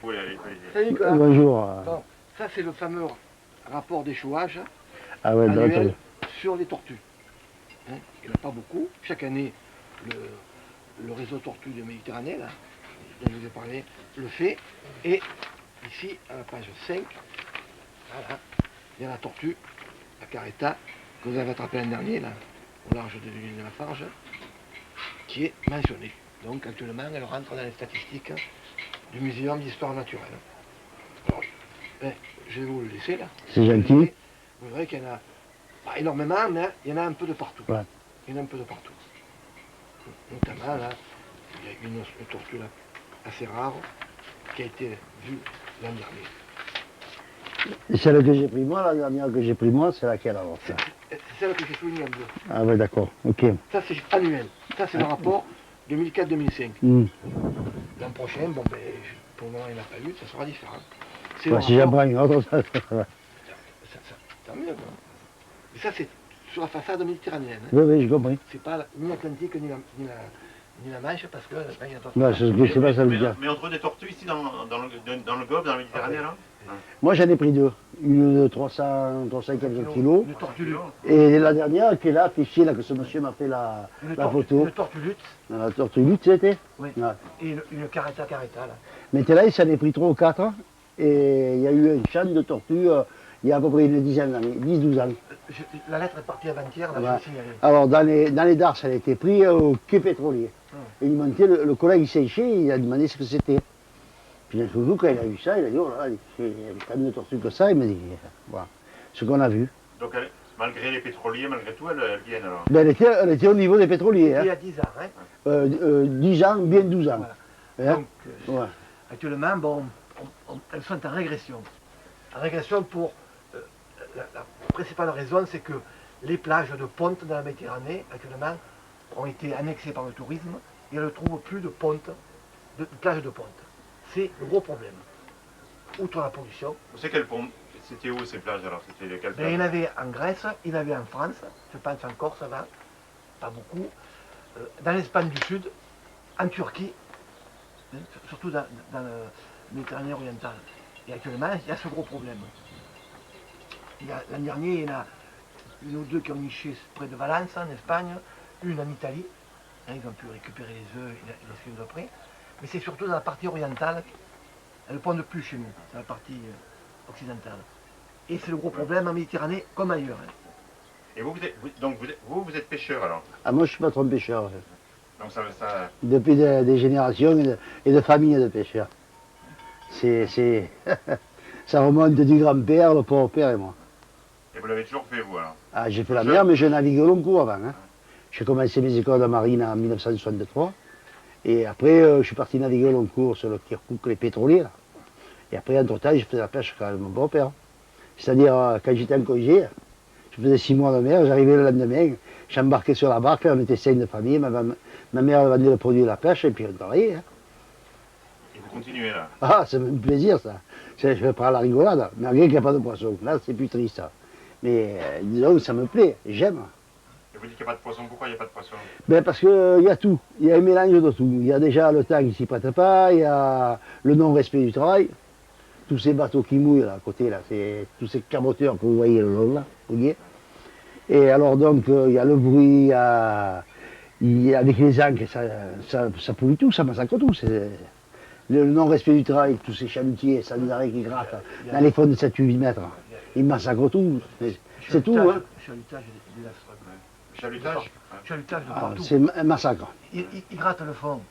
Oui, allez. Salut Nicolas. Bonjour. Bon, ça c'est le fameux rapport d'échouage Ah ouais, annuel d'accord. sur les tortues. Hein, il n'y en a pas beaucoup. Chaque année, le réseau tortue de Méditerranée, là, dont je vous ai parlé, le fait. Et ici, à la page 5, voilà, il y a la tortue, la caretta, que vous avez attrapée l'an dernier, là, au large de l'île de la Farge, qui est mentionnée. Donc actuellement, elle rentre dans les statistiques du Muséum d'histoire naturelle. Alors, je vais vous le laisser là. C'est gentil. Vous verrez qu'il y en a pas énormément, mais il y en a un peu de partout. Ouais. Il y en a un peu de partout. Notamment là, il y a une tortue là, assez rare qui a été vue l'an dernier. Et celle que j'ai pris moi, la dernière que j'ai pris moi, c'est laquelle alors ça? C'est celle que j'ai soulignée en bleu. Ah ouais, d'accord, ok. Ça c'est annuel. Ça c'est le rapport 2004-2005. L'an prochain, bon ben, pour le moment il n'y en a pas eu, ça sera différent. C'est Ouais, si j'en prends une autre, ça va. Tant mieux quoi. Mais ça c'est sur la façade méditerranéenne. Hein. Oui, oui, j'ai compris. C'est pas ni l'Atlantique ni la Manche parce que là, il y a pas. Ouais, c'est ce que je sais pas, ça veut dire. Mais on trouve des tortues ici dans le Golfe, dans la Méditerranée, là? Moi j'en ai pris deux. Une de 300 et quelques kilos. Une tortue lutte. Et la dernière qui est là, affichée, là, que ce monsieur m'a fait la photo. Une tortue lutte. La tortue lutte, c'était. Oui. Ouais. Et une caretta là. Maintenant, il s'en est pris 3 ou 4. Et il y a eu un champ de tortues il y a à peu près une dizaine d'années, 10-12 ans. La lettre est partie avant-hier, là, Ouais. je vais signaler. Alors, dans les darses, elle a été prise au quai pétrolier. Et il montait, le collègue il séchait, il a demandé ce que c'était. Puis d'un coup, quand il a vu ça, il a dit, oh là là, il y a tant de tortues que ça. Il m'a dit, voilà, ce qu'on a vu. Donc, malgré les pétroliers, malgré tout, elles viennent alors? Ben, elle était au niveau des pétroliers. Il y Hein. a 10 ans. Hein. 10 ans, bien 12 ans. Voilà. Hein. Donc, Ouais. actuellement, bon, elles sont en régression. En régression pour. La principale raison, c'est que les plages de ponte dans la Méditerranée, actuellement, ont été annexées par le tourisme et elles ne trouvent plus de ponte, de plages de ponte. C'est le gros problème. Outre la pollution. Vous savez c'était où ces plages alors? C'était lesquelles Ben, il y en plages? avait en Grèce, il y en avait en France, je pense en Corse, ça va, pas beaucoup. Dans l'Espagne du Sud, en Turquie, surtout dans le Méditerranée orientale. Et actuellement, il y a ce gros problème. L'an dernier, il y en a une ou deux qui ont niché près de Valence, en Espagne, une en Italie. Hein, ils ont pu récupérer les œufs et les suivre de près. Mais c'est surtout dans la partie orientale, elles ne pondent plus chez nous, c'est la partie occidentale. Et c'est le gros problème en Méditerranée comme ailleurs. Hein. Et vous êtes pêcheur alors? Ah, moi, je suis patron de pêcheur. Donc ça... Depuis des générations et de familles de pêcheurs. Ça remonte du grand-père, le pauvre père et moi. Et vous l'avez toujours fait vous alors? Ah, j'ai fait la mer, mais je naviguais au long cours avant. Hein. J'ai commencé mes écoles de marine en 1963. Et après, je suis parti naviguer au long cours sur le Kirkuk, les pétroliers. Là. Et après, entre-temps, je faisais la pêche avec mon beau-père. C'est-à-dire, quand j'étais en congé, je faisais 6 mois de mer, j'arrivais le lendemain, j'embarquais sur la barque, on était 5 de famille, ma mère vendait le produit de la pêche, et puis on travaillait. Hein. Et vous continuez là? Ah, ça me fait plaisir, ça. Je vais prendre la rigolade, malgré qu'il n'y a pas de poisson. Là, c'est plus triste, ça. Mais disons, ça me plaît, j'aime. Et vous dites qu'il n'y a pas de poisson, pourquoi il n'y a pas de poisson? Ben parce qu'il y a tout, il y a un mélange de tout. Il y a déjà le temps qui ne s'y prête pas, il y a le non-respect du travail, tous ces bateaux qui mouillent là, à côté, là, c'est tous ces caboteurs que vous voyez le long là, vous voyez. Et alors donc, il y a le bruit, avec les ancres, ça pollue tout, ça massacre tout. Le non-respect du travail, tous ces chalutiers sans arrêt qui grattent dans les fonds de 7-8 mètres, ils massacrent tout. C'est tout, hein. Chalutage désastreux. Chalutage? Chalutage de Ah, partout. c'est un massacre. Ils grattent le fond.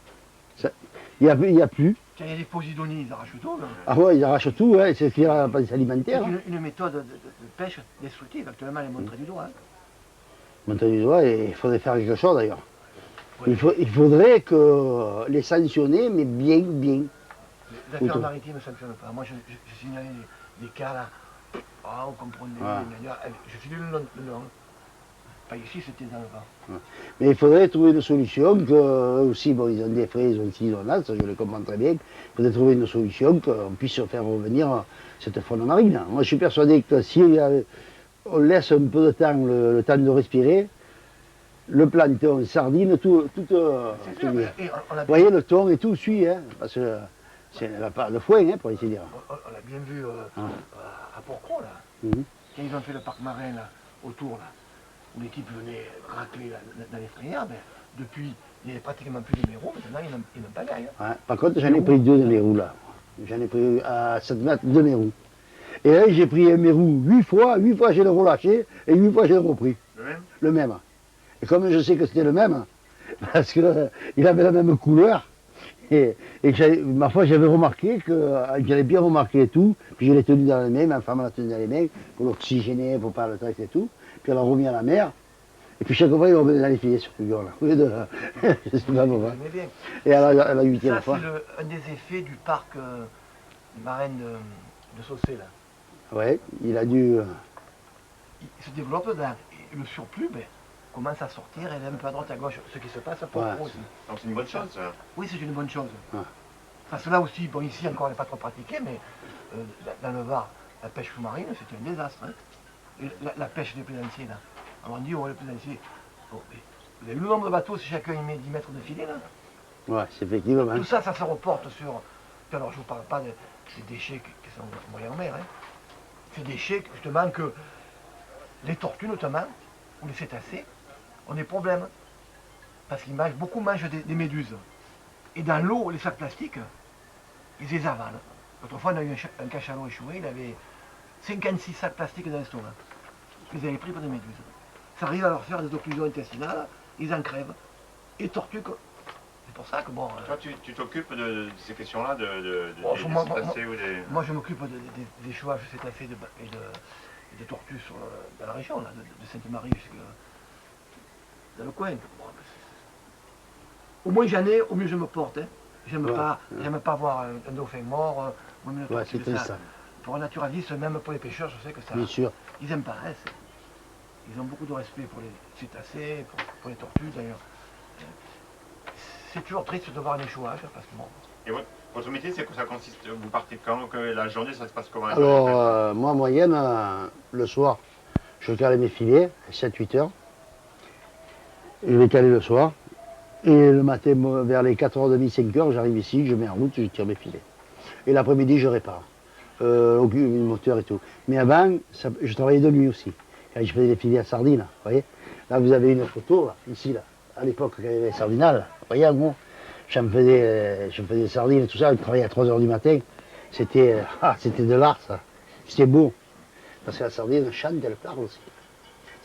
Il n'y a plus. Quand il y a des posidonies, ils arrachent tout. Là. Ah ouais, ils arrachent tout, hein. C'est ce qu'il y a la police alimentaire. C'est une méthode de pêche destructive. Actuellement, elle est montrée du doigt. Hein. Monter du doigt, et il faudrait faire quelque chose d'ailleurs. Ouais. Il faudrait que les sanctionner, mais bien. Les affaires maritimes ne sanctionnent pas. Moi, je signalais des cas là. Ah, vous comprenez. Je suis le nom. Pas ici, c'était dans le bas. Mais il faudrait trouver une solution, que aussi, bon, ils ont des frais, ils ont ci, ils ont là, ça je le comprends très bien. Il faudrait trouver une solution qu'on puisse faire revenir cette faune marine. Moi, je suis persuadé que si on laisse un peu de temps, le temps de respirer, le plancton, sardine, tout vous voyez, le thon et tout suit, hein, parce que C'est la part de foin, hein, pour ainsi dire. On l'a bien vu Ah. à Porcro, là. Mhm. Quand ils ont fait le parc marin, là, autour, là, où l'équipe venait racler dans les frayères, ben, depuis, il n'y avait pratiquement plus de méros, maintenant, ils n'ont pas gagné. Ouais. Par contre, j'en ai pris 2 de mes roues là. J'en ai pris à 7 mètres 2 mes roues. Et là, j'ai pris mes roues 8 fois j'ai le relâché et 8 fois j'ai le repris. Le même? Le même. Et comme je sais que c'était le même, parce qu'il avait la même couleur, ma foi, j'avais remarqué que j'avais bien remarqué tout, puis je l'ai tenu dans les mains, ma femme l'a tenu dans les mains, pour l'oxygéner, pour pas le taxer et tout, puis elle l'a remis à la mer, et puis chaque fois il revenait dans les filets sur le gars, là. Au lieu de- je sais pas pourquoi. Mais bien. Et à la 8e Ça, fois, c'est un des effets du parc marin de Saucé, là. ouais, il a dû. Il se développe dedans. Et le surplus, ben, commence à sortir, et un peu à droite, à gauche, ce qui se passe à Porcro Ouais. aussi. Donc c'est une bonne chose, ça. Oui, c'est une bonne chose. Ouais. Parce que là aussi, bon, ici encore, elle n'est pas trop pratiquée, mais dans le Var, la pêche sous-marine, c'était un désastre. Hein. Et la pêche des plaisanciers, là. On dit, oh, les plaisanciers. Bon, mais vous avez vu le nombre de bateaux si chacun y met 10 mètres de filet, là? Ouais, c'est effectivement. Tout ça, ça se reporte sur. Alors, je ne vous parle pas des déchets qui sont envoyés en mer. Hein. Ces déchets, justement, que les tortues, notamment, ou les cétacés, ont des problèmes. Parce qu'ils mangent, beaucoup mangent des méduses. Et dans l'eau, les sacs plastiques, ils les avalent. L'autre fois, on a eu un cachalot échoué, il avait 56 sacs plastiques dans l'estomac. Ils avaient pris pour des méduses. Ça arrive à leur faire des occlusions intestinales, ils en crèvent. Et les tortues, c'est pour ça que bon. Toi, tu t'occupes de ces questions-là, Bon, des moi, cétacés ou des... Moi, je m'occupe des échouages cétacés et de tortues dans la région, là, de Sainte-Marie jusqu'à dans le coin. Bon, au moins j'en ai, au mieux je me porte. Hein. J'aime Ouais, pas voir un dauphin mort, ou une Ouais, tortue, c'est triste ça. ça, Pour un naturaliste, même pour les pêcheurs, je sais que ça. bien sûr. Ils aiment pas. Hein, ils ont beaucoup de respect pour les cétacés, pour les tortues d'ailleurs. C'est toujours triste de voir un échouage, parce que bon. Et votre métier, c'est que ça consiste, vous partez quand, que la journée, ça se passe comment? Alors, moi, en moyenne, le soir, je cale mes filets, 7-8 heures. Je vais caler le soir. Et le matin, vers les 4h30, 5h, j'arrive ici, je mets en route, je tire mes filets. Et l'après-midi, je répare. Le moteur et tout. Mais avant, je travaillais de nuit aussi. Quand je faisais les filets à sardines, vous voyez. Là, vous avez une photo, là, ici, là. À l'époque, quand il y avait les sardinales, vous voyez, en gros, je me faisais des sardines et tout ça, je travaillais à 3h du matin. C'était de l'art, ça. C'était beau. Parce que la sardine chante, elle parle aussi.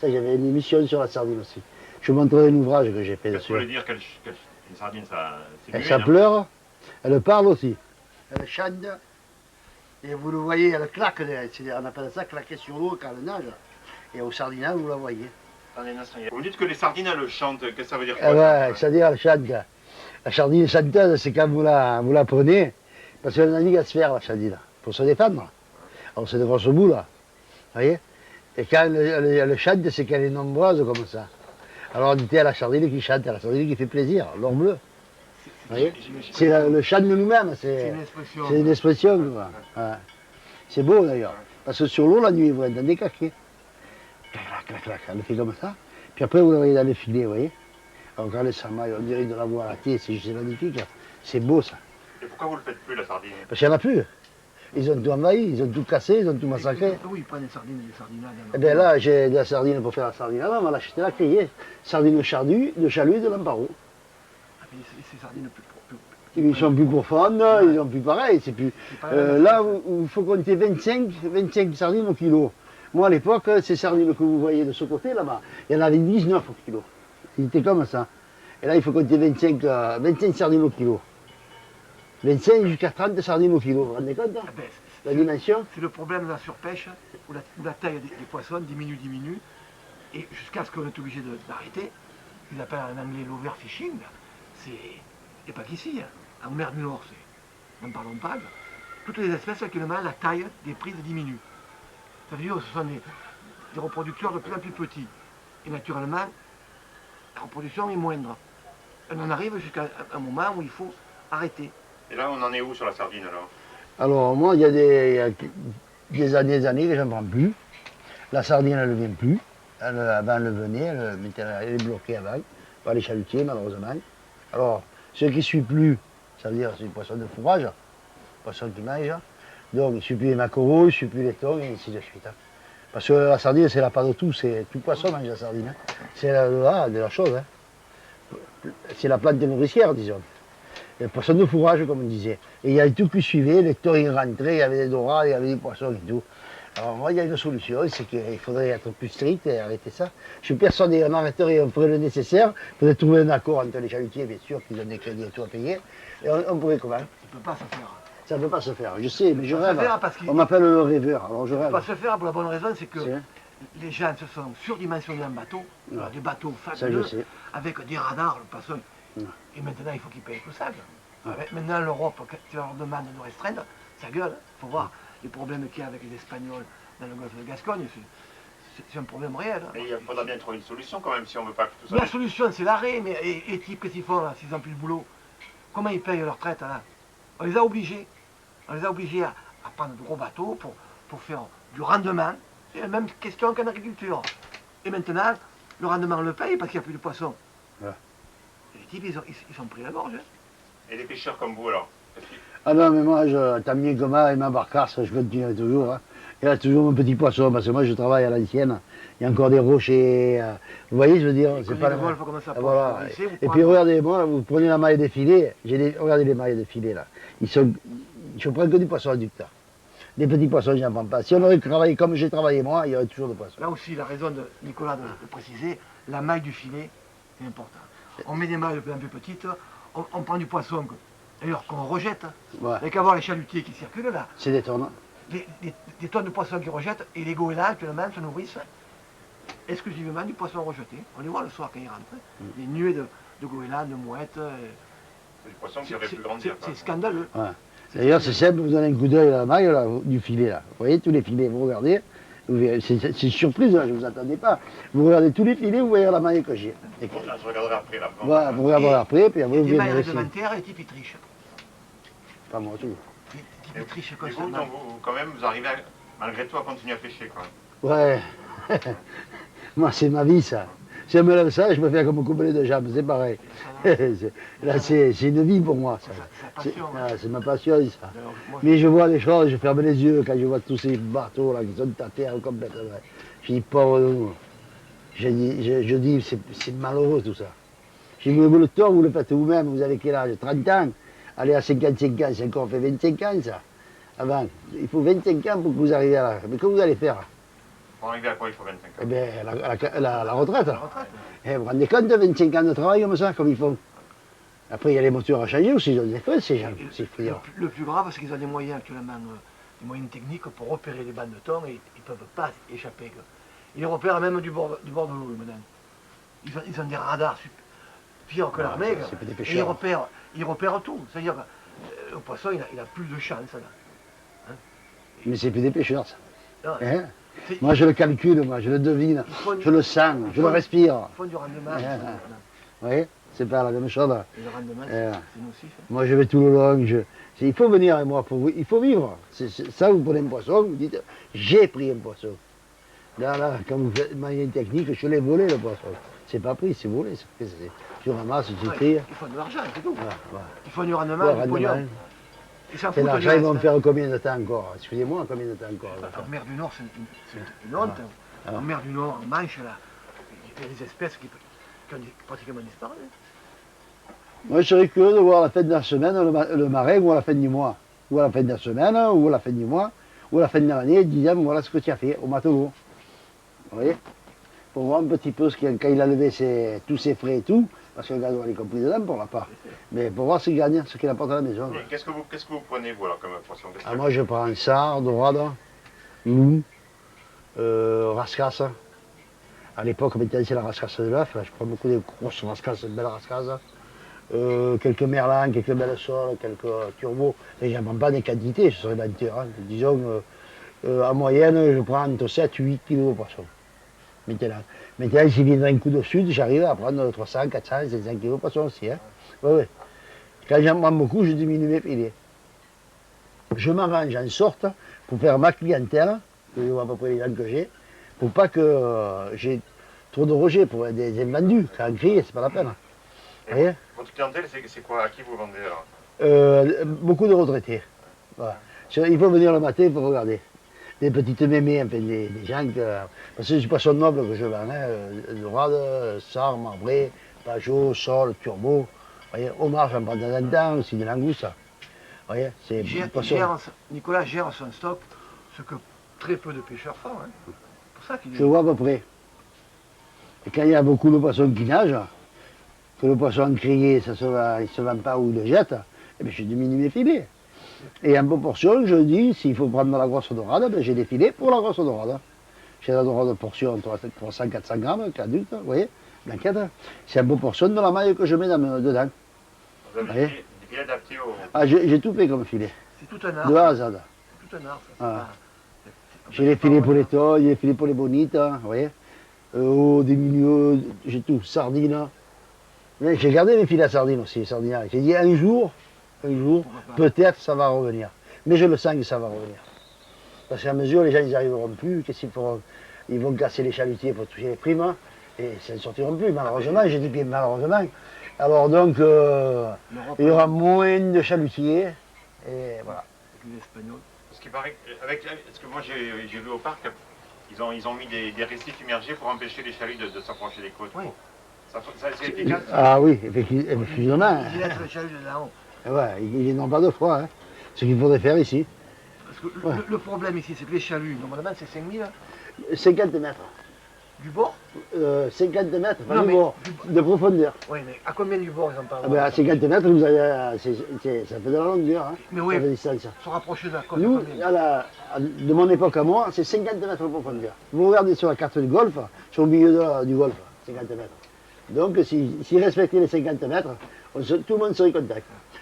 Ça, j'avais une émission sur la sardine aussi. Je vous montrerai un ouvrage que j'ai fait Qu'est-ce que dessus. vous voulez dire qu'une sardine, ça... c'est muet, Ça hein? pleure, elle parle aussi. Elle chante, et vous le voyez, elle claque, on appelle ça claquer sur l'eau quand elle nage. Et au sardinal, vous la voyez. Attendez un instant. Vous me dites que les sardines, elles chantent, qu'est-ce que ça veut dire Eh quoi, ouais, ça c'est-à-dire elle chante. La sardine chanteuse, c'est quand vous la prenez, parce qu'elle navigue à se faire, la sardine, pour se défendre. Alors c'est de grosses boules, là. Vous voyez. Et quand elle chante, c'est qu'elle est nombreuse comme ça. Alors on dit à la sardine qui chante, à la sardine qui fait plaisir, l'or bleu. Vous voyez. C'est le chant de nous-mêmes, C'est une expression. c'est une expression. Quoi. Ouais. C'est beau d'ailleurs. Parce que sur l'eau, la nuit, vous entendez claquer. Clac, clac, clac, elle fait comme ça. Puis après, vous la voyez dans les filets, vous voyez. Alors quand les samailles, on dirait de la voix à la tête, c'est magnifique. C'est beau ça. Et pourquoi vous le faites plus, la sardine? Parce qu'il n'y en a plus. Ils ont tout envahi, ils ont tout cassé, ils ont tout massacré. Oui, ils prennent des sardines, des sardinades. Et bien là, j'ai de la sardine pour faire la sardine. On va l'acheter la criée. Sardine de chalut et de lamparo. Ah, mais ces sardines Ils sont plus profondes, ils sont plus pareils. C'est plus... là, il faut compter 25 sardines au kilo. Moi, à l'époque, ces sardines que vous voyez de ce côté, là-bas, il y en avait 19 au kilo. C'était comme ça. Et là, il faut compter 25 sardines au kilo. 25 jusqu'à 30 sardines au kilo. Vous vous rendez compte, hein, Ah ben, la dimension? c'est le problème de la surpêche, où la taille des poissons diminue, et jusqu'à ce qu'on est obligé d'arrêter. Ils appellent en anglais l'overfishing. Et pas qu'ici, hein. En mer du Nord, n'en parlons pas. Toutes les espèces, actuellement, la taille des prises diminue. Ça veut dire que ce sont des reproducteurs de plus en plus petits. Et naturellement, la reproduction est moindre. On en arrive jusqu'à un moment où il faut arrêter. Et là, on en est où sur la sardine, alors? Alors, moi, il y a des années que j'en prends plus. La sardine, elle ne vient plus. Avant, elle venait, elle est bloquée avant, par les chalutiers, malheureusement. Alors, ce qui ne suit plus, ça veut dire c'est des poissons de fourrage. poissons qui mangent. Donc il suffit les maquereaux, il suffit les thons et ainsi de suite. Parce que la sardine, c'est la part de tout, tout poisson mange la sardine. C'est de la chose. C'est la plante nourricière, disons. Les poissons de fourrage, comme on disait. Et il y a tout qui suivait, les thons ils rentraient, il y avait des dorades, il y avait des poissons et tout. Alors moi, il y a une solution, c'est qu'il faudrait être plus strict et arrêter ça. Je suis persuadé, on arrêterait, on ferait le nécessaire, il faudrait trouver un accord entre les chalutiers, bien sûr, qui donnent des crédits et tout à payer. Et on pourrait comment? Ça ne peut pas se faire. Ça ne peut pas se faire, je sais, mais je Ça peut rêve. se faire parce qu'il- On m'appelle le rêveur, alors je Ça ne rêve. peut pas se faire pour la bonne raison, c'est que C'est- les gens se sont surdimensionnés en bateau, Ouais. des bateaux Ça, je fabuleux, sais. avec des radars, le poisson. Ouais. Et maintenant, il faut qu'ils payent tout ça. Ouais. Maintenant, l'Europe, quand tu leur demandes de nous restreindre, ça gueule. Il faut voir les problèmes qu'il y a avec les Espagnols dans le golfe de Gascogne. C'est un problème réel. Mais il faudra bien trouver une solution quand même si on veut pas que tout ça. Mais la solution, c'est l'arrêt. Mais et types, qu'est-ce qu'ils font là, s'ils n'ont plus le boulot? Comment ils payent leur retraite là? On les a obligés. On les a obligés à prendre de gros bateaux pour faire du rendement. C'est la même question qu'en agriculture. Et maintenant, le rendement on le paye parce qu'il n'y a plus de poissons. Ouais. Et les types, ils sont pris à la gorge. Et les pêcheurs comme vous alors? Ah non, mais moi, tant mieux que moi, et ma barcasse, je continuerai toujours. Hein. Il y a toujours mon petit poisson, parce que moi, je travaille à l'ancienne. Il y a encore des rochers. Vous voyez, je veux dire, c'est pas le le golfe, comment ça Ah, voilà. progresser, vous Et prenez- puis regardez, moi, vous prenez la maille des filets, regardez les mailles des filets là. Je prends que du poisson adducteur. Des petits poissons, je n'en prends pas. Si on aurait travaillé comme j'ai travaillé moi, il y aurait toujours de poissons. Là aussi, la raison de Nicolas de préciser, la maille du filet, c'est important. On met des mailles un peu petites, on prend du poisson, d'ailleurs qu'on rejette. Ouais. Avec avoir les chalutiers qui circulent là, C'est des tonnes. des tonnes de poissons qui rejettent, et les goélands actuellement se nourrissent exclusivement du poisson rejeté. On les voit le soir quand ils rentrent, des nuées de goélands, de mouettes. C'est du poisson qui aurait pu grandir. C'est scandaleux. Ouais. D'ailleurs, c'est simple, vous donnez un coup d'œil à la maille là, du filet là. Vous voyez tous les filets, vous regardez. Vous verrez, c'est une surprise, là, je ne vous attendais pas. Vous regardez tous les filets, vous voyez la maille que j'ai. Et Bon, là, je regarderai après là. voilà, vous regardez après, puis après vous Des venez mailles ici. réglementaires et des types ils trichent. Pas moi tout. Des types Et ils trichent vous, constamment. donc, quand même, vous arrivez malgré tout à continuer à pêcher quoi. Ouais. Moi, c'est ma vie, ça. Si on me lève ça, je me fais comme un couplet de jambes, c'est pareil. Là, c'est une vie pour moi, ça. C'est sa passion. Ah, c'est ma passion, ça. Alors, moi, Mais je vois les choses, je ferme les yeux quand je vois tous ces bateaux là qui sont à terre complètement. Je dis, pauvre nous. Je dis, c'est malheureux tout ça. Je dis, vous le tort, vous le faites vous-même, vous avez quel âge? 30 ans. Allez à 55 ans, c'est encore fait 25 ans, ça. Avant, il faut 25 ans pour que vous arriviez à là. Mais que vous allez faire? Pour arriver à quoi il faut 25 ans? Eh bien, la retraite. la retraite. Eh, vous vous rendez compte de 25 ans de travail comme ça, comme ils font? Après, il y a les moteurs à changer aussi, ils ont des feux, ces gens, ces friands. Le plus grave, c'est qu'ils ont des moyens actuellement, des moyens techniques pour repérer les bandes de thon et ils ne peuvent pas échapper. Ils les repèrent même du bord de l'eau, maintenant. Ils ont des radars pires que l'armée. c'est pas des Et pêcheurs. ils repèrent tout. C'est-à-dire que le poisson, il a plus de chance là. Mais c'est plus des pêcheurs, ça. Non, Hein? c'est- Moi, je le calcule, moi, je le devine, ils font, je le sens, je le respire. ils font du rendement. Ouais. Voilà. Vous voyez? C'est pas la même chose. Et le rendement, Ouais. c'est nocif. Moi, je vais tout le long. Il faut venir avec moi, il faut vivre. Ça, vous prenez un poisson, vous dites, j'ai pris un poisson. Là, quand vous faites manière technique, je l'ai volé le poisson. C'est pas pris, c'est volé. Tu ramasses, tu Ouais, tires. ils font de l'argent, c'est tout. Voilà, voilà. Ils font du rendement, Ouais, du rendement. pognon. Ils s'en Et foutent du l'argent, ils vont me reste. faire combien de temps encore? Excusez-moi, combien de temps encore? En mer du Nord, c'est une honte. Ah. En mer du Nord, en Manche, là, il y a des espèces qui ont pratiquement disparu. Moi, je serais curieux de voir à la fin de la semaine le marais, ou à la fin du mois. Ou à la fin de la semaine, ou à la fin du mois, ou à la fin de l'année, disant voilà ce que tu as fait au matelot. Vous voyez? Pour voir un petit peu quand il a levé tous ses frais et tout, parce que le gasoil est compris dedans pour la part. Mais pour voir ce qu'il gagne, ce qu'il apporte à la maison. Et qu'est-ce que vous prenez vous alors comme poisson? Qu'est-ce Ah, que- moi, je prends sard, dorade, loup, rascasse. À l'époque, maintenant, c'est la rascasse de l'œuf. Je prends beaucoup de grosses rascasses, de belles rascasses. Quelques merlans, quelques belles soles, quelques turbos. Et je n'en prends pas des quantités, ce serait mentir. Hein. Disons, en moyenne, je prends entre 7 et 8 kilos de poisson. Maintenant, s'il viendrait un coup de sud, j'arrive à prendre 300, 400, 500 kilos de poisson aussi. Hein. Ouais. Quand j'en prends beaucoup, je diminue mes filets. Je m'arrange en sorte pour faire ma clientèle, que je vois à peu près les gens que j'ai, pour pas que j'ai trop de rejets pour des invendus. Quand on crie, c'est pas la peine. Vous voyez? Votre clientèle, c'est quoi? À qui vous vendez alors? Beaucoup de retraités. Voilà. Il faut venir le matin pour regarder. Des petites mémés, enfin, des gens que... Parce que c'est du poisson noble que je vends, hein. Dorade, sard, marbré, pajot, sol, turbo. Vous voyez, homard, j'en prends de temps en temps, aussi des langoustes. Vous voyez, c'est du poisson. Nicolas gère son stock, ce que très peu de pêcheurs font. Hein. C'est pour ça qu'il Je vois à peu près. Et quand il y a beaucoup de poissons qui nagent, que le poisson crié, il ne se vend pas ou il le jette, eh bien, je diminue mes filets. Et en proportion, je dis, s'il faut prendre la grosse dorade, ben, j'ai des filets pour la grosse dorade. J'ai la dorade de portion 300-400 grammes, qu'adulte, vous voyez, blanquette. C'est en proportion de la maille que je mets dedans. Vous avez des filets adaptés au... Ah, j'ai tout fait comme filet, c'est tout un art. de A à Z. C'est tout un art. Ça, Ah. c'est J'ai les filets pour les toilles, les filets pour les bonites, vous voyez. Au des milieux, j'ai tout, sardines. Mais j'ai gardé mes filets à sardines aussi, les sardines. J'ai dit un jour, peut-être ça va revenir. Mais je le sens que ça va revenir. Parce qu'à mesure, les gens ils n'y arriveront plus, qu'est-ce qu'ils feront? Ils vont casser les chalutiers pour toucher les primes, et ça ne sortiront plus, malheureusement, j'ai dit bien malheureusement. Alors donc, il y aura moins de chalutiers, et voilà. les Espagnols. Ce qui paraît, ce que moi j'ai vu au parc, ils ont mis des récifs immergés pour empêcher les chaluts de s'approcher des côtes. Oui. C'est efficace. Ah oui, effectivement. Ils laissent le chalut de là-haut. Ouais, ils n'ont pas de froid, hein. Ce qu'il faudrait faire ici. Parce que le problème ici, c'est que les chaluts, normalement, c'est 5000 50 mètres. du bord. 50 mètres, pas Non, du mais- bord, de profondeur. Oui, mais à combien du bord ils en parlent? Ah ben, à 50 mètres, vous avez, ça fait de la longueur, hein, Mais oui. ça fait distance. Se rapprocher de la côte. Nous, à combien de mon époque à moi, c'est 50 mètres de profondeur. Vous regardez sur la carte du golfe, c'est au milieu du golfe, 50 mètres. Donc, s'ils respectaient les 50 mètres, tout le monde serait content.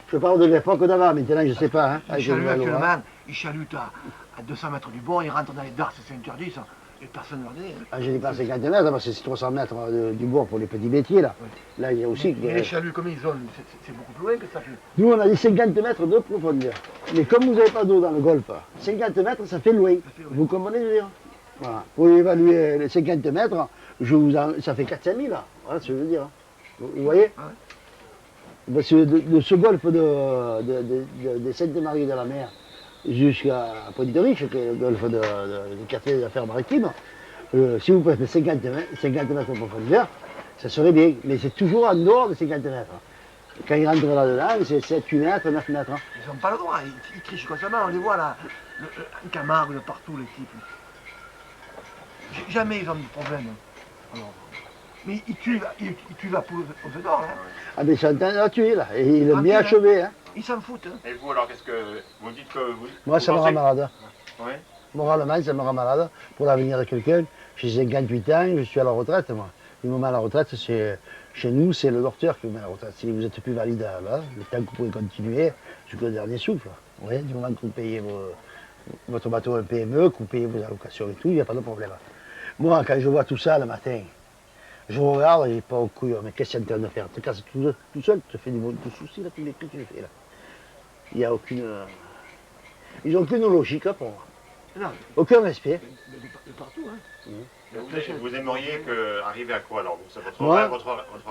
Je parle de l'époque d'avant, maintenant je ne sais pas. Hein, Les avec chaluts les lois. actuellement, ils chalutent à 200 mètres du bord, ils rentrent dans les dards, c'est interdit ça. Et personne ne leur dit. Ah, je dis pas 50 mètres, parce que c'est 300 mètres du bord pour les petits métiers là. Oui. Là, il y a aussi. Mais les chaluts, comme ils ont, c'est beaucoup plus loin que ça. Nous, on a dit 50 mètres de profondeur. Mais comme vous n'avez pas d'eau dans le golfe, 50 mètres, ça fait loin. fait loin. Vous comprenez, je veux dire? Voilà. Pour évaluer les 50 mètres, ça fait 400 000, là. Voilà ce que je veux dire. Vous voyez? Ah ouais. Parce que de ce golfe de Sainte-Marie de la Mer jusqu'à Pointe-de-Riche, qui est le golfe du quartier des affaires maritimes, si vous faites 50 mètres de profondeur, ça serait bien. Mais c'est toujours en dehors de 50 mètres. Quand ils rentrent là-dedans, c'est 7, 8 mètres, 9 mètres. Ils n'ont pas le droit, ils trichent constamment, on les voit là, en Camargue, de partout les types. Jamais ils ont de problème. Alors, mais ils tuent la poule aux œufs d'or, hein. Ah mais ils sont en train de la tuer là, et ils l'ont Ah, bien puis, achevé. Hein. Ils s'en foutent. Hein. Et vous, alors, qu'est-ce que vous dites que vous... Moi, vous ça me rend pensez- malade. Oui. Moralement, ça me rend malade pour l'avenir de quelqu'un. J'ai 58 ans, je suis à la retraite, moi. Du moment à la retraite, chez nous, c'est le docteur qui vous met à la retraite. Si vous n'êtes plus valide là, le temps que vous pouvez continuer jusqu'au dernier souffle. Vous voyez, du moment que vous payez votre bateau un PME, que vous payez vos allocations et tout, il n'y a pas de problème. Moi, quand je vois tout ça le matin, je regarde, il n'est pas au couillon, mais qu'est-ce que tu es en train de faire? Tu te casses tout seul, tu te fais du souci, là, tous les prix que tu fais là. Il n'y a aucune. Ils n'ont aucune logique là, pour moi. Non, Aucun respect. de partout. Hein. Vous aimeriez arriver à quoi, alors vous, c'est votre Moi rêve, votre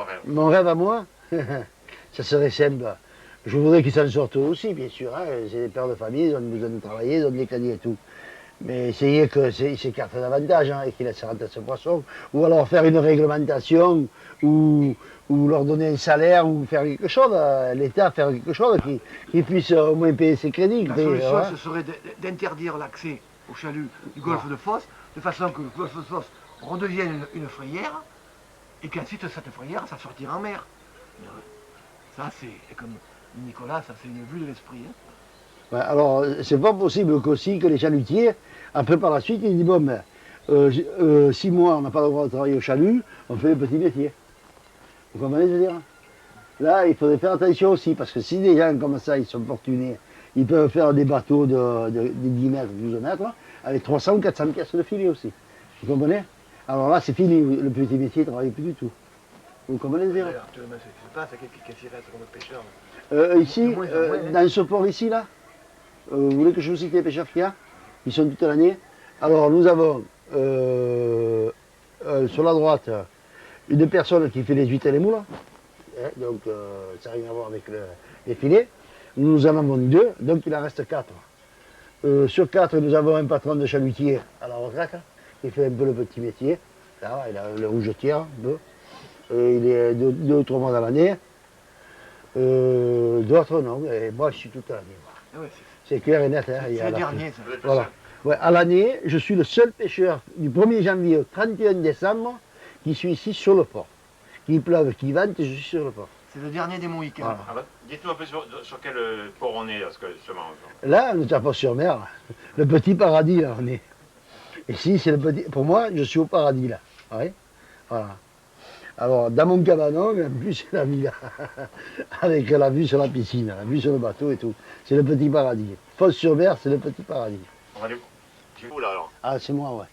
rêve. Mon rêve à moi, ça serait simple. Je voudrais qu'ils s'en sortent aussi, bien sûr. Hein. C'est des pères de famille, ils ont besoin de travailler, ils ont des crédits et tout. Mais essayer qu'ils s'écartent davantage hein, et qu'ils laissent rentrer ce poisson. Ou alors faire une réglementation ou leur donner un salaire ou faire quelque chose, l'État faire quelque chose qui puisse au moins payer ses crédits. La solution, ce serait d'interdire l'accès au chalut du golfe de Fos, de façon que le golfe de Fos redevienne une frayère, et qu'ensuite cette frayère, ça sortira en mer. Ça, c'est, comme Nicolas, ça c'est une vue de l'esprit. Hein. Ouais, alors, c'est pas possible qu'aussi que les chalutiers, après par la suite, ils disent bon, ben, 6 mois, on n'a pas le droit de travailler au chalut, on fait le petit métier. Vous comprenez ce que je veux dire? Là, il faudrait faire attention aussi, parce que si des gens comme ça, ils sont fortunés, ils peuvent faire des bateaux de 10 mètres, 12 mètres, avec 300 ou 400 pièces de filet aussi. Vous comprenez? Alors là, c'est fini, le petit métier ne travaille plus du tout. Vous comprenez ce que je veux dire? Actuellement, c'est pas, c'est quelqu'un qui reste comme pêcheur. Ici, De moins en moins, hein. dans ce port ici, là, vous voulez que je vous cite les pêcheurs qu'il y a? Ils sont toute l'année. Alors, nous avons sur la droite une personne qui fait les huîtres et les moules. Hein, donc, ça n'a rien à voir avec les filets. Nous en avons 2, donc il en reste 4. Sur 4, nous avons un patron de chalutier à la retraite, qui fait un peu le petit métier. Là, il a le rouge-tiers, un peu. Il est 2 ou 3 mois dans l'année. D'autres, non. Et moi, je suis toute l'année. Ah ouais, C'est clair et net. Hein, il y c'est a le la- dernier, ça. Vous êtes le Voilà. seul. Ouais, à l'année, je suis le seul pêcheur du 1er janvier au 31 décembre qui suis ici sur le port. Qu'il pleuve, qu'il vente, je suis sur le port. C'est le dernier des Mohicans. Voilà. Ah bah, dites-nous un peu sur quel port on est, parce que justement. Là, on est à Port-sur-Mer, le petit paradis, là, on est. Ici, c'est le petit. Pour moi, je suis au paradis, là. Ouais. Voilà. Alors, dans mon cabanon, en plus, c'est la villa. Avec la vue sur la piscine, la vue sur le bateau et tout. C'est le petit paradis. Port-sur-Mer, c'est le petit paradis. On va aller chez vous là alors. Ah, c'est moi, ouais.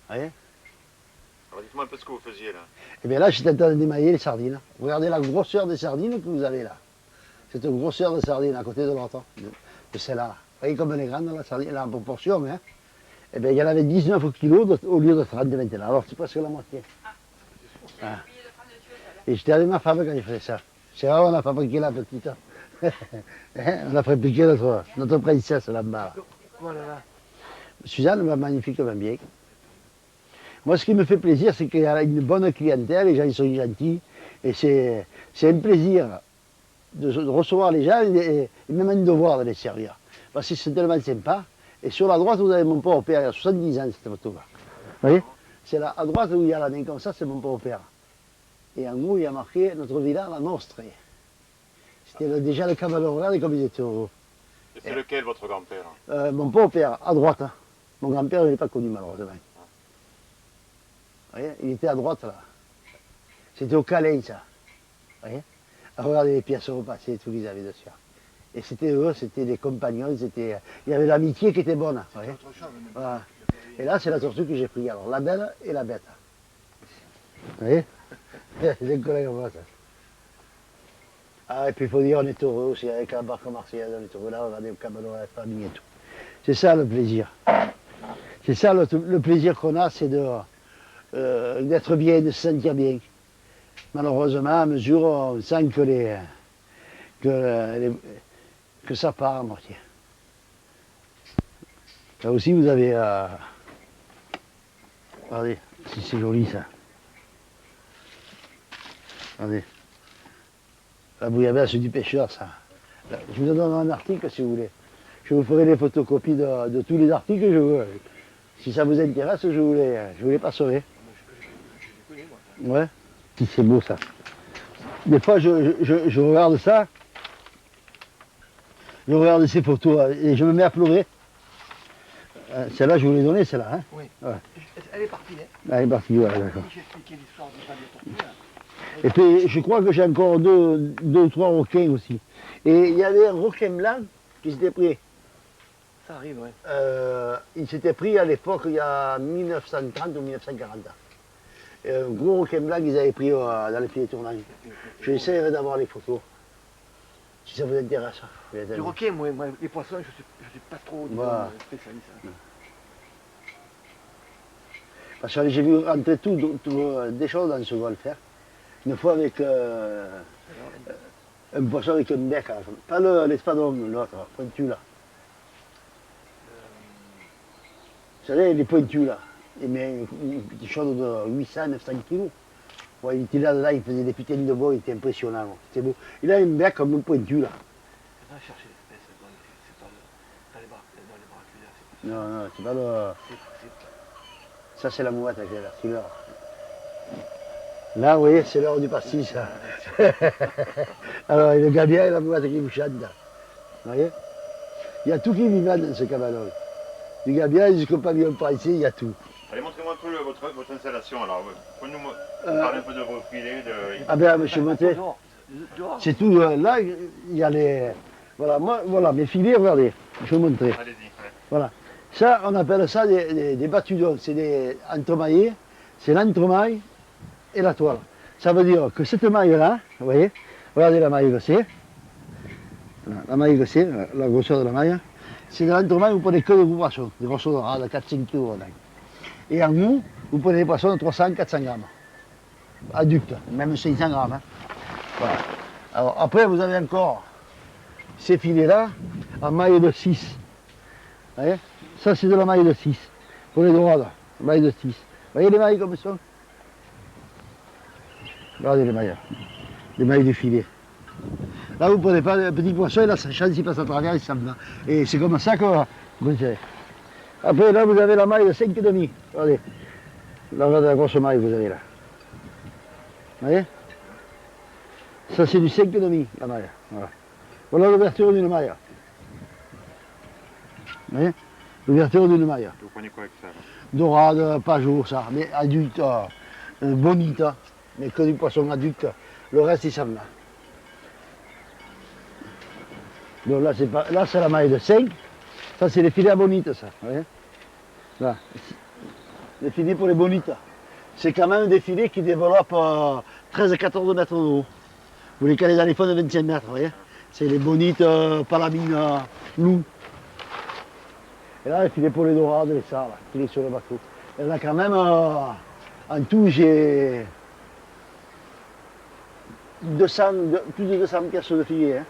Vous voyez? Alors dites-moi un peu ce que vous faisiez là. Eh bien là, j'étais en train de démailler les sardines. Regardez la grosseur des sardines que vous avez là. Cette grosseur de sardines à côté de l'autre, de celle-là. Vous voyez comme elle est grande, la sardine, là, en proportion, hein. Eh bien, il y en avait 19 kilos au lieu de 30 maintenant. Alors, c'est presque la moitié. Ah. Et j'étais avec ma femme quand j'ai fait ça. C'est vrai, on a fabriqué la petite. Hein, on a fabriqué notre princesse là-bas. Voilà, là. Suzanne m'a magnifiquement bien. Moi, ce qui me fait plaisir, c'est qu'il y a une bonne clientèle, les gens ils sont gentils, et c'est un plaisir de recevoir les gens et même un devoir de les servir. Parce que c'est tellement sympa. Et sur la droite, vous avez mon père-père, il y a 70 ans cette photo-là. Vous voyez? C'est là, à droite où il y a la main comme ça, c'est mon père-père. Et en haut, il y a marqué notre villa, la Nostre. C'était déjà le cavalier, regardez comme il était heureux. Et c'est lequel votre grand-père? Mon père, à droite. Hein. Mon grand-père, il n'est pas connu malheureusement. Vous voyez, il était à droite là. C'était au Calais, ça. Vous voyez? Regardez les pièces repassées, tout qu'ils avaient dessus. Et c'était eux, c'était des compagnons, il y avait l'amitié qui était bonne. Vous voyez? Voilà. Et là, c'est la tortue que j'ai pris. Alors, la belle et la bête. Vous voyez? C'est un collègue à moi, ça. Ah, et puis il faut dire, on est heureux aussi avec la barque marseillaise, on est heureux là, on va aller au Cameroun, la famille et tout. C'est ça le plaisir. C'est ça le plaisir qu'on a, c'est d'être bien, de se sentir bien. Malheureusement, à mesure, on sent que ça part à moitié. Là aussi, vous avez... Regardez, si c'est joli ça. Regardez. La bouillabaisse du pêcheur, ça. Là, je vous donne un article si vous voulez. Je vous ferai les photocopies de tous les articles que je veux. Si ça vous intéresse, je vous les passerai. Ouais, si c'est beau ça. Des fois, je regarde ça. Je regarde ces photos et je me mets à pleurer. Celle-là, je vous l'ai donnée, celle-là. Hein? Oui. Ouais. Elle est partie, hein. Elle est partie, ouais, d'accord. J'ai expliqué l'histoire du palier tortue, là. Et puis, je crois que j'ai encore deux ou trois requins aussi. Et il y avait un requin blanc qui s'était pris. Ça arrive, ouais. Il s'était pris à l'époque, il y a 1930 ou 1940. Et un gros requin blanc qu'ils avaient pris dans les filets tournants. Je essaierai d'avoir les photos, si ça vous intéresse. Le requin, moi, les poissons, je suis pas trop Voilà. spécialiste. Hein. Parce que j'ai vu rentrer des choses dans ce golfe. Hein. Une fois avec un poisson avec un bec, là. Pas l'espadon, l'autre, pointu là. Vous savez, les pointus là. Il met une petite chose de 800-900 kilos. Ouais, il était là, il faisait des putains de bois, il était impressionnant. C'était beau. Il a un bec comme un pointu là. On va chercher l'espèce, c'est pas dans les barracudas. Non, c'est pas le. Ça, c'est la mouette, c'est l'heure. Là, vous voyez, c'est l'heure du pastis. Ça. Alors, le gabien et la mouette qui vous chantent. Vous voyez? Il y a tout qui vit dans ce cabanon. Du gabien jusqu'au pavillon français, il y a tout. Allez, montrez-moi un peu votre installation alors. Pouvez-nous parler un peu de vos filets. Ah ben, monsieur Monté, Dehors. c'est tout. Là, il y a les. Voilà, mes filets, regardez, je vais vous montrer. Allez-y. Ouais. Voilà. Ça, on appelle ça des batudons. C'est des entremaillés. C'est l'entremaille et la toile. Ça veut dire que cette maille-là, vous voyez, regardez la maille que c'est. La maille que c'est, la grosseur de la maille. C'est de l'entremaille, vous prenez que de gros poissons, des poissons de 4-5 kg. Et en nous, vous prenez des poissons de 300-400 grammes. Adultes, même 500 grammes. Hein. Voilà. Alors après, vous avez encore ces filets-là, en maille de 6. Vous voyez? Ça, c'est de la maille de 6. Pour les dorades, maille de 6. Vous voyez les mailles comme elles sont? Regardez les mailles. Les mailles du filet. Là, vous ne prenez pas un petit poisson, et là, sa chance, il passe à travers, il s'en va. Et c'est comme ça que vous tirez. Après, là, vous avez la maille de 5,5. Regardez. Là, regardez la grosse maille que vous avez là. Vous voyez? Ça, c'est du 5,5, la maille. Voilà. Voilà l'ouverture d'une maille. Vous voyez? L'ouverture d'une maille. Vous prenez quoi avec ça là? Dorade, pas jour, ça. Mais adulte, bonite. Mais que du poisson adulte. Le reste, il s'en va. Donc là, c'est la maille de 5. Ça, c'est les filets à bonite, ça. Vous voyez? Là. Les filets pour les bonites. C'est quand même des filets qui développent 13 à 14 mètres de haut. Vous les calez dans les fonds de 25 mètres, vous voyez? C'est les bonites palamines loup. Et là, les filets pour les dorades, les sards, filets sur le bateau. Et là, quand même, en tout, j'ai plus de 200 pièces de filets. Hein.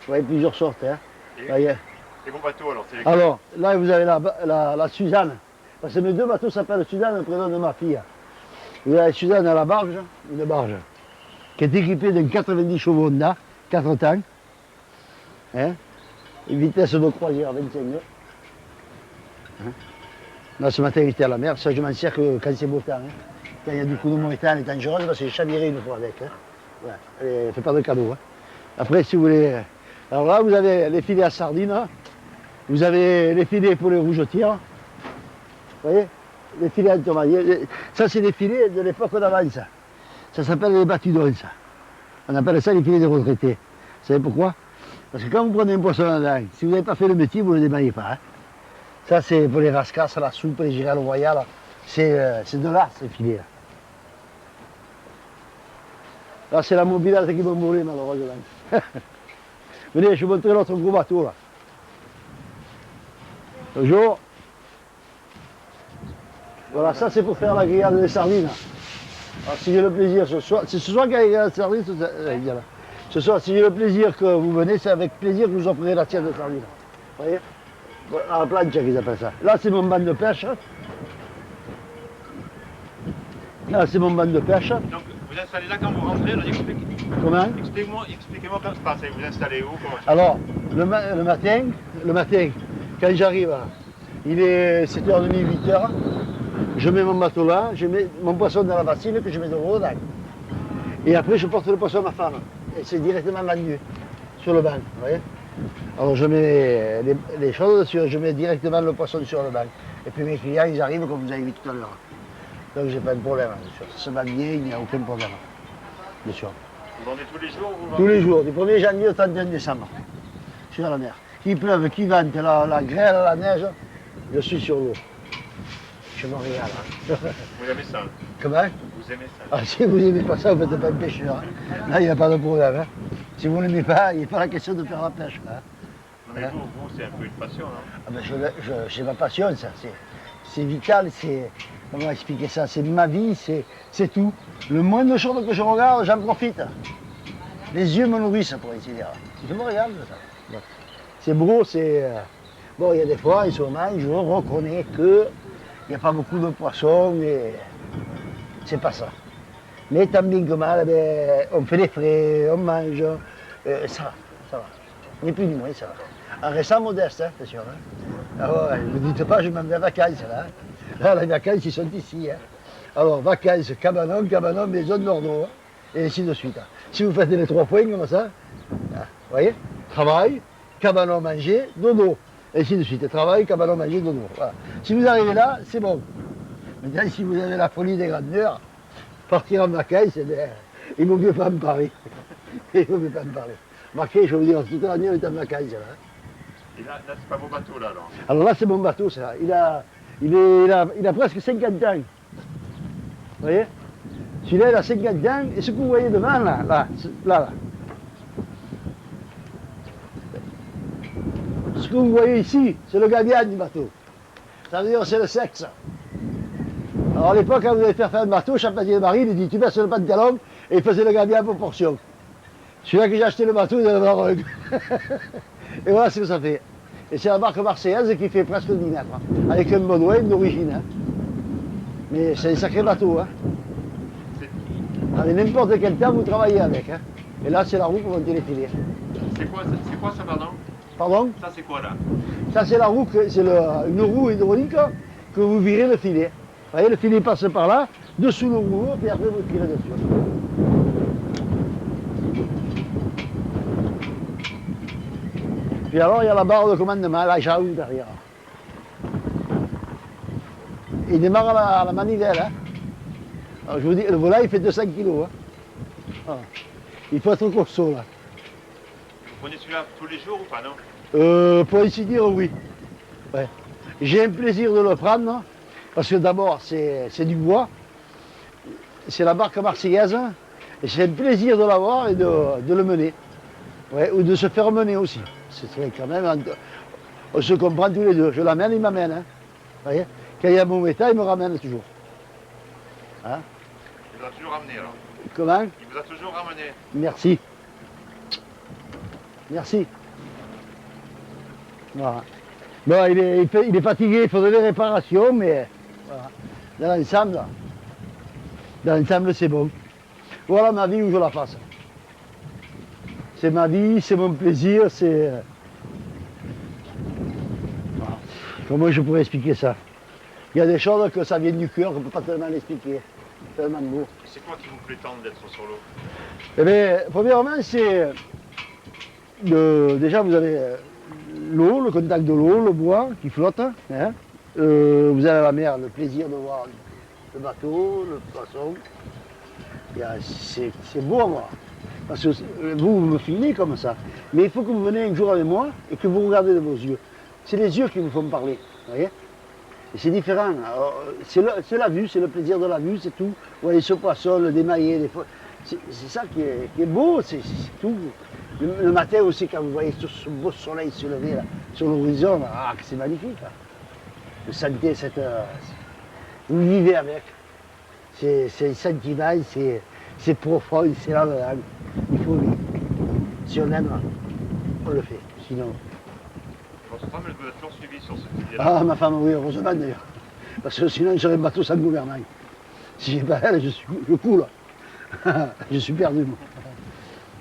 Vous voyez, plusieurs sortes. Hein. Et vos bateaux alors, c'est lesquels? Alors, là, vous avez la Suzanne. Parce que mes deux bateaux s'appellent Suzanne, le prénom de ma fille. Vous avez Suzanne à la barge, une barge, qui est équipée d'un 90 chevaux Honda, 4 temps. Hein, une vitesse de croisière 25 nœuds. Hein. Là, ce matin, il était à la mer. Ça, je m'en sers que quand c'est beau temps. Hein. Quand il y a du coup de mauvais temps, elle est dangereuse parce que j'ai chaviré une fois avec. Hein. Ouais, elle ne fait pas de cadeau. Hein. Après, si vous voulez. Alors là, vous avez les filets à sardines. Vous avez les filets pour les rougetires. Vous voyez? Les filets à tomates. Ça, c'est des filets de l'époque d'avant, ça. Ça s'appelle les batudons, ça. On appelle ça les filets des retraités. Vous savez pourquoi? Parce que quand vous prenez un poisson en dingue, si vous n'avez pas fait le métier, vous ne le démaillez pas. Hein. Ça, c'est pour les rascasses, la soupe, les girelles royales. C'est de là, ces filets-là. Là, c'est la mobilette qui m'a mouru, malheureusement. Venez, je vous montrer notre gros bateau, là. Bonjour. Voilà, ça, c'est pour faire la grillade des sardines. Alors, si j'ai le plaisir ce soir, c'est ce soir qu'il y a la grillade des sardines, ce soir, si j'ai le plaisir que vous venez, c'est avec plaisir que je vous offrirai la tienne de sardines. Vous voyez? À la planche qu'ils appellent ça. Là, c'est mon banc de pêche. Là, c'est mon banc de pêche. Donc vous installez là quand vous rentrez, là, Comment? Expliquez-moi comment ça se passe. Vous installez où? Comment ça... Alors, le matin, quand j'arrive, il est 7h30, 8h, je mets mon bateau là, je mets mon poisson dans la bassine que je mets de l'eau dedans. Et après, je porte le poisson à ma femme. Et c'est directement vendu sur le banc, vous voyez? Alors je mets les choses dessus, je mets directement le poisson sur le banc. Et puis mes clients, ils arrivent comme vous avez vu tout à l'heure. Donc j'ai pas de problème, bien sûr. Ça se vend bien, il n'y a aucun problème. Bien sûr. Vous vendez tous les jours ou vous Tous les jours, du 1er janvier au 31 décembre. Sur la mer. Qu'il pleuve, qu'il vente, la grêle, la neige, je suis sur l'eau. Je me régale. Vous aimez ça? Comment? Vous aimez ça? Ah, si vous n'aimez pas ça, vous n'êtes pas un pêcheur. Hein. Là, il n'y a pas de problème. Hein. Si vous n'aimez pas, il n'est pas la question de faire la pêche. Hein. Non mais vous c'est un peu une passion, non? Ah ben c'est ma passion, ça. C'est vital, c'est... Comment expliquer ça? C'est ma vie, c'est tout. Le moindre chose que je regarde, j'en profite. Les yeux me nourrissent, pour ainsi dire. Je me regarde, ça. Bon. C'est beau, c'est... Bon, il y a des fois, en ce moment, je reconnais que il n'y a pas beaucoup de poissons, mais c'est pas ça. Mais tant bien que mal, ben, on fait les frais, on mange, ça va. Ni plus ni moins, ça va. En restant modeste, hein, c'est sûr. Hein. Alors, ne dites pas, je m'en vais en vacances, là. Hein. Là, les vacances, ils sont ici. Hein. Alors, vacances, cabanon, maison Nordau, hein, et ainsi de suite. Hein. Si vous faites les 3 points comme ça, hein, vous voyez, travail, cabanon, manger, dodo. Et ainsi de suite. Travail, cabanon, manger, dodo. Voilà. Si vous arrivez là, c'est bon. Maintenant, si vous avez la folie des grandeurs, partir en vacances, eh bien, il ne vaut mieux pas me parler. Il ne vaut mieux pas me parler. Marqué, je veux dire, toute l'année, on est en vacances. Là. Et là c'est pas vos bateaux, là, alors? Alors là, c'est mon bateau, ça. Il a presque 50 ans. Vous voyez? Celui-là, il a 50 ans. Et ce que vous voyez devant, là. Ce que vous voyez ici, c'est le gabian du bateau. Ça veut dire c'est le sexe. Alors à l'époque, quand vous allez faire un bateau, Champagnier de Marine, il dit tu baisses le pantalon et il faisait le gabian en proportion. Celui-là que j'ai acheté le bateau, il en avait un. Et voilà ce que ça fait. Et c'est la barque marseillaise qui fait presque 10 mètres, hein, avec un Baudouin d'origine. Hein. Mais c'est un sacré bateau. Hein. Avec n'importe quel temps, vous travaillez avec. Hein. Et là, c'est la roue pour monter les filets. C'est quoi ça, pardon? Pardon? Ça, c'est quoi, là? Ça, c'est la roue, c'est une roue hydraulique que vous virez le filet. Vous voyez, le filet passe par là, dessous le rouleau, puis après, vous tirez dessus. Puis alors, il y a la barre de commandement, la jaune derrière. Il démarre à la manivelle. Hein. Alors, je vous dis, le volant, il fait 200 kg. Hein. Voilà. Il faut être costaud, là. Vous prenez celui-là tous les jours ou pas, non? Pour ainsi dire, oui. Ouais. J'ai un plaisir de le prendre, parce que d'abord, c'est du bois. C'est la barque marseillaise. Et c'est un plaisir de l'avoir et de le mener. Ouais, ou de se faire mener aussi. C'est quand même, on se comprend tous les deux. Je l'amène, il m'amène. Hein. Voyez, quand il y a mon état, il me ramène toujours. Hein? Il vous a toujours ramené alors? Comment? Il vous a toujours ramené. Merci. Merci. Voilà. Bon, il est fatigué, il faudrait des réparations, mais voilà. Dans l'ensemble, c'est bon. Voilà ma vie où je la fasse. C'est ma vie, c'est mon plaisir, c'est... Voilà. Comment je pourrais expliquer ça? Il y a des choses que ça vient du cœur, qu'on ne peut pas tellement l'expliquer. Tellement de mots. C'est quoi qui vous plaît tant d'être sur l'eau? Eh bien, premièrement, c'est... Déjà, vous avez l'eau, le contact de l'eau, le bois qui flotte. Hein. Vous avez la mer, le plaisir de voir le bateau, le poisson. C'est beau à voir. Parce que vous me filmez comme ça. Mais il faut que vous venez un jour avec moi et que vous regardez de vos yeux. C'est les yeux qui vous font parler. Vous voyez? Et c'est différent. C'est la vue, c'est le plaisir de la vue, c'est tout. Vous voyez ce poisson, le démaillé, des fois. C'est ça qui est beau, c'est tout. Le matin aussi, quand vous voyez ce beau soleil se lever là, sur l'horizon, c'est magnifique. Là. Vous sentez cette... vous vivez avec. C'est un sentiment, c'est profond, c'est là-dedans. Il faut vivre. Si on aime, on le fait. Sinon... Votre femme, elle vous a toujours suivi sur ce idée-là? Ah, ma femme, oui, heureusement d'ailleurs. Parce que sinon, j'aurais un bateau sans gouvernail. Si j'ai pas elle, je coule. Je suis perdu, moi.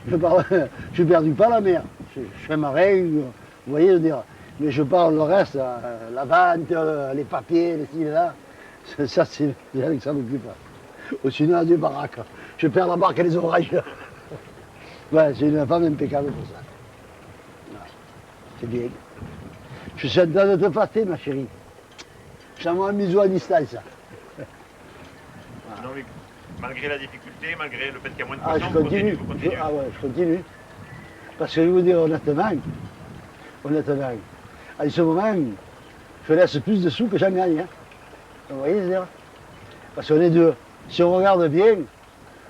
Je ne perdu pas la mer. Je suis un marin, vous voyez, je veux dire. Mais je parle le reste, la vente, les papiers, les ci, là. Ça, c'est elle que ça m'occupe. Ou sinon, à deux baraques. Je perds la barque et les orages. Ouais, c'est une femme impeccable pour ça. C'est bien. Je suis en train de te flatter, ma chérie. Je t'envoie un bisou à distance. Non, mais malgré la difficulté, malgré le fait qu'il y a moins de Ah, poissons, je continue. vous continuez. Ah ouais, je continue. Parce que je vais vous dire honnêtement, en ce moment, je laisse plus de sous que j'en gagne. Hein. Vous voyez, c'est-à-dire? Parce qu'on est deux. Si on regarde bien,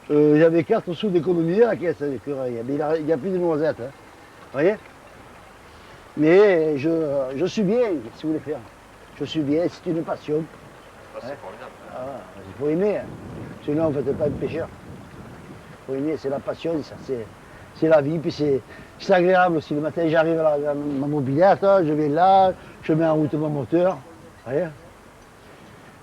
j'avais 4 sous d'économie à la caisse d'écureuil, mais il n'y a plus de noisettes. Hein. Vous voyez? Mais je suis bien, si vous voulez faire. Je suis bien, c'est une passion. Ah, c'est formidable. Ah, il faut aimer. Hein. Sinon, vous ne faites pas un pêcheur. Il faut aimer, c'est la passion, ça. C'est la vie, puis c'est agréable aussi. Le matin, j'arrive à ma mobilette, je vais là, je mets en route mon moteur. Vous voyez?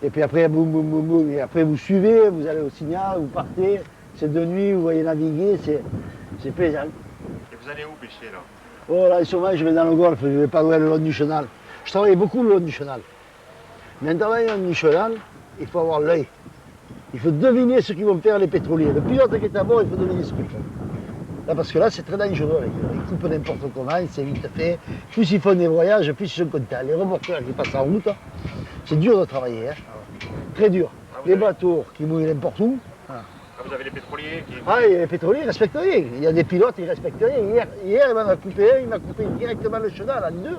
Et puis après, boum, boum, boum, boum. Et après, vous suivez, vous allez au signal, vous partez. C'est de nuit, vous voyez naviguer, c'est plaisant. Et vous allez où pêcher là? Oh là, souvent, je vais dans le golfe, je ne vais pas loin le long du chenal. Je travaille beaucoup le long du chenal. Mais en travaillant le long du chenal, il faut avoir l'œil. Il faut deviner ce qu'ils vont faire les pétroliers. Le pilote qui est à bord, il faut deviner ce qu'ils font. Là, parce que là, c'est très dangereux. Ils coupent n'importe comment, c'est vite fait. Plus ils font des voyages, plus ils sont contents. Les remorqueurs qui passent en route, c'est dur de travailler. Hein. Très dur. Les bateaux qui mouillent n'importe où. Ah, vous avez les pétroliers qui... Ah, et les pétroliers ne respectent rien. Il y a des pilotes, ils ne respectent rien. Hier, il m'en a coupé un, il m'a coupé directement le chenal en deux.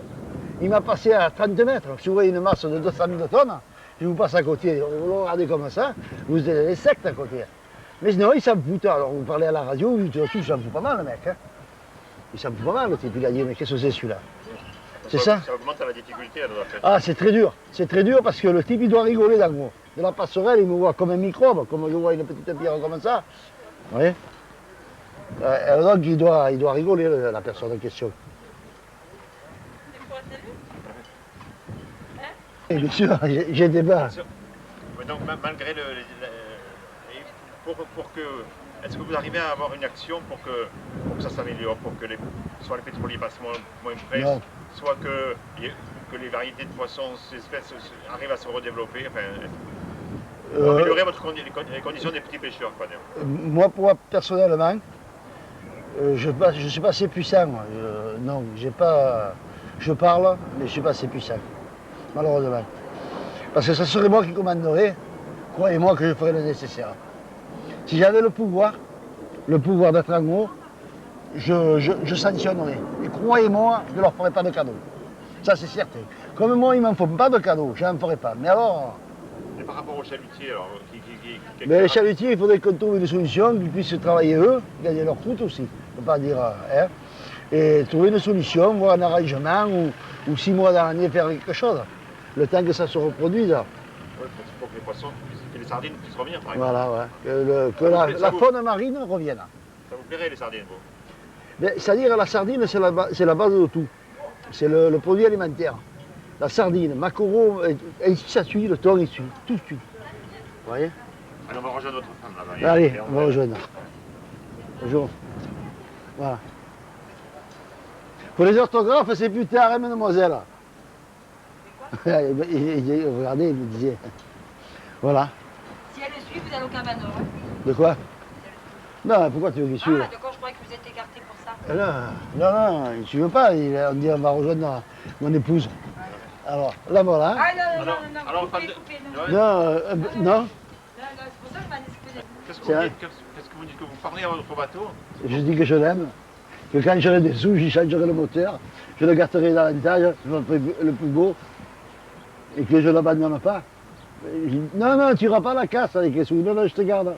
Il m'a passé à 30 mètres. Si vous voyez une masse de 200 000 tonnes, je vous passe à côté. Vous le regardez comme ça, vous avez des sectes à côté. Mais sinon, il s'en fout. Alors, vous parlez à la radio, vous dites, il s'en fout pas mal, le mec. Hein. Il s'en fout pas mal, le type. Il a dit, mais qu'est-ce que c'est celui-là? C'est ça? Ça augmente la difficulté, alors, après. Ah, c'est très dur. C'est très dur parce que le type, il doit rigoler dans le gros. De la passerelle, il me voit comme un microbe, comme je vois une petite pierre comme ça. Vous voyez? Donc, il doit rigoler, la personne en question. Et bien sûr, j'étais pas. Mais donc, malgré pour que... Est-ce que vous arrivez à avoir une action pour que ça s'améliore, pour que soit les pétroliers passent moins près, Non. soit que les variétés de poissons, ces espèces arrivent à se redévelopper, enfin, pour améliorer les conditions des petits pêcheurs, quoi. Moi, personnellement, je ne suis pas assez puissant. Moi. Non, j'ai pas. Je parle, mais je ne suis pas assez puissant. Malheureusement. Parce que ce serait moi qui commanderais, croyez-moi que je ferais le nécessaire. Si j'avais le pouvoir d'être en haut, je sanctionnerais. Et croyez-moi, je ne leur ferai pas de cadeaux. Ça, c'est certain. Comme moi, ils ne m'en font pas de cadeaux, je n'en ferai pas. Mais alors. Et par rapport aux chalutiers, alors, Mais les chalutiers, il faudrait qu'on trouve une solution, qu'ils puissent travailler eux, gagner leur croûte aussi. On ne peut pas dire. Hein, et trouver une solution, voir un arrangement, ou 6 mois dans l'année faire quelque chose. Le temps que ça se reproduise. Ouais, pour que les poissons, que les sardines puissent revenir, par exemple. Voilà, ouais. Que la faune marine revienne. Ça vous plairait, les sardines, vous? C'est-à-dire, la sardine, c'est la base de tout. C'est le produit alimentaire. La sardine, maquereau, ainsi ça suit, le thon, il suit, tout suit. Vous voyez? Allez, on va rejoindre notre femme là-bas. Allez, on va rejoindre. Bonjour. Voilà. Pour les orthographes, c'est plus tard, hein, mademoiselle. Regardez, il me disait. Voilà. Si elle le suit, vous allez au Cabanor. Hein. De quoi? Non, pourquoi tu veux qu'il suive? Ah, d'accord, je croyais que vous êtes écarté pour ça. Non, tu veux pas. On dit on va rejoindre mon épouse. Alors, là voilà. Ah non, alors, coupez, femme de- coupez, Ouais. Non, c'est pour ça que je m'en excusais. Qu'est-ce que C'est vous un- dites? Qu'est-ce que vous dites? Que vous parlez à votre bateau? je dis que je l'aime. Que quand j'aurai des sous, j'y changerai le moteur. Je le garderai davantage, je le ferai le plus beau. Et que je ne l'abandonne pas. Non, tu n'iras pas à la casse avec les sous. Non, je te garde.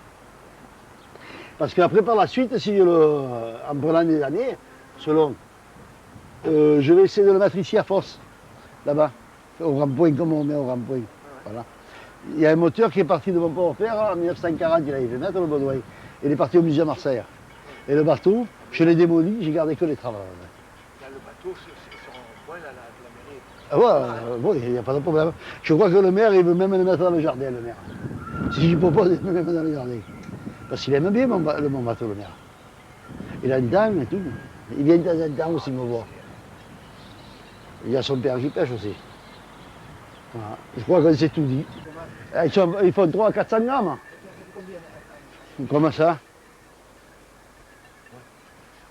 Parce qu'après, par la suite, si en prenant des années, selon, je vais essayer de le mettre ici à Fosse, là-bas, au rond-point, comme on met au rond-point. Voilà. Il y a un moteur qui est parti de mon port-père en 1940, il avait fait mettre le Baudouin. Il est parti au musée à Marseille. Et le bateau, je l'ai démoli, j'ai gardé que les travaux. Là, le bateau, c'est sur un point, là, la mairie. Ah ouais, il n'y a pas de problème. Je crois que le maire, il veut même le mettre dans le jardin, le maire. Si j'y propose, il veut même dans le jardin. Parce qu'il aime bien mon bateau, le maire. Il a une dame et tout. Il vient de temps en temps aussi me voir. Il y a son père qui pêche aussi. Voilà. Je crois qu'on s'est tout dit. Ils font 300 à 400 grammes. Comment ça?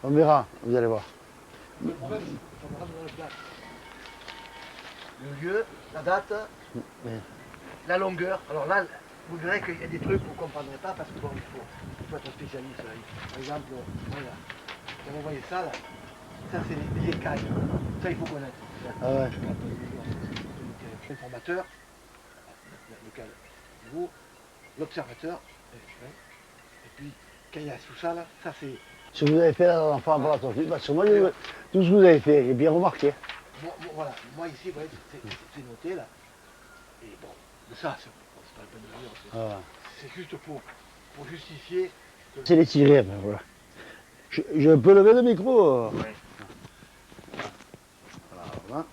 On verra, vous allez voir. Le lieu, la date, la longueur. Alors là, vous verrez qu'il y a des trucs que vous ne comprendrez pas parce que bon, il faut être spécialiste. Là. Par exemple, voilà. Quand vous voyez ça, là, ça c'est les écailles. Ça, il faut connaître. Ah ouais. L'informateur, lequel vous, l'observateur, et puis quand il y a tout ça, là, ça c'est. Ce que vous avez fait là, dans l'enfant pour la tortue, parce que moi, tout ce que vous avez fait, j'ai bien remarqué. Voilà, moi ici, vous voyez, c'est noté là. Et bon, mais ça, c'est pas le peine de le dire. Ah. C'est juste pour justifier. C'est les tirer, ben voilà. Je peux lever le micro. Oui. Voilà.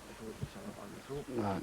Voilà.